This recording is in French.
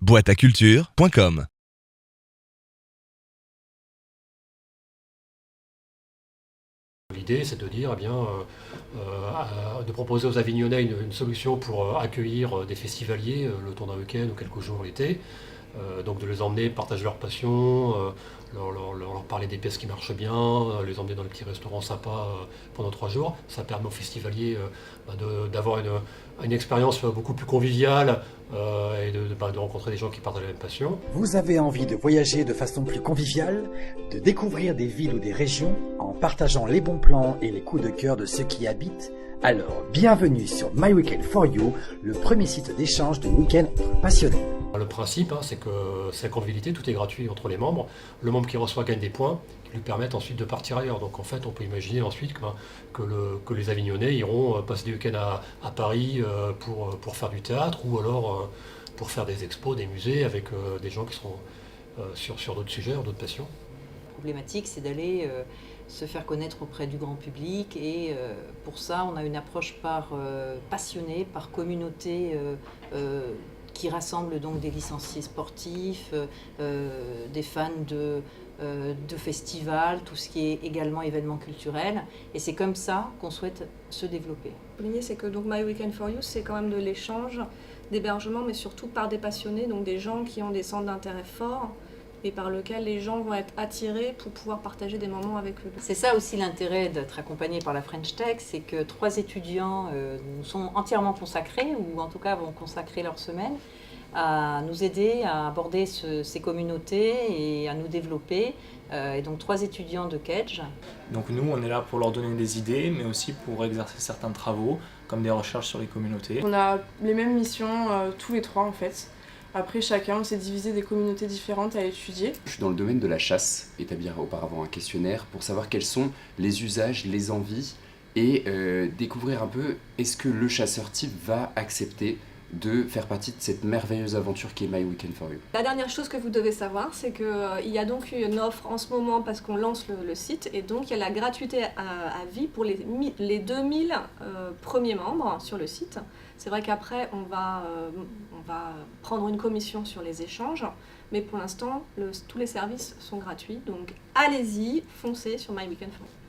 boîteaculture.com. L'idée, c'est de dire, de proposer aux Avignonnais une solution pour accueillir des festivaliers le temps d'un week-end ou quelques jours l'été. Donc de les emmener partager leur passion, leur parler des pièces qui marchent bien, les emmener dans les petits restaurants sympas pendant 3 jours. Ça permet aux festivaliers d'avoir une expérience beaucoup plus conviviale et de rencontrer des gens qui partagent la même passion. Vous avez envie de voyager de façon plus conviviale, de découvrir des villes ou des régions en partageant les bons plans et les coups de cœur de ceux qui y habitent? Alors, bienvenue sur My Weekend for You, le premier site d'échange de week-end entre passionnés. Le principe, c'est que c'est la convivialité, tout est gratuit entre les membres. Le membre qui reçoit gagne des points qui lui permettent ensuite de partir ailleurs. Donc en fait, on peut imaginer ensuite que les Avignonnais iront passer des week-ends à Paris pour faire du théâtre ou alors pour faire des expos, des musées avec des gens qui seront sur d'autres sujets, d'autres passions. La problématique, c'est d'aller se faire connaître auprès du grand public et pour ça, on a une approche par passionnés, par communauté qui rassemble donc des licenciés sportifs, des fans de festivals, tout ce qui est également événements culturels. Et c'est comme ça qu'on souhaite se développer. L'idée, c'est que donc My Weekend for You, c'est quand même de l'échange, d'hébergement, mais surtout par des passionnés, donc des gens qui ont des centres d'intérêt forts et par lequel les gens vont être attirés pour pouvoir partager des moments avec eux. C'est ça aussi l'intérêt d'être accompagné par la French Tech, c'est que 3 étudiants nous sont entièrement consacrés, ou en tout cas vont consacrer leur semaine, à nous aider à aborder ces communautés et à nous développer. Et donc 3 étudiants de Kedge. Donc nous, on est là pour leur donner des idées, mais aussi pour exercer certains travaux, comme des recherches sur les communautés. On a les mêmes missions tous les 3 en fait. Après, chacun s'est divisé des communautés différentes à étudier. Je suis dans le domaine de la chasse, établir auparavant un questionnaire pour savoir quels sont les usages, les envies et découvrir un peu est-ce que le chasseur type va accepter de faire partie de cette merveilleuse aventure qui est My Weekend for You. La dernière chose que vous devez savoir, c'est qu'il y a donc une offre en ce moment parce qu'on lance le site et donc il y a la gratuité à vie pour les 2000 premiers membres sur le site. C'est vrai qu'après on va prendre une commission sur les échanges, mais pour l'instant tous les services sont gratuits, donc allez-y, foncez sur My Weekend for You.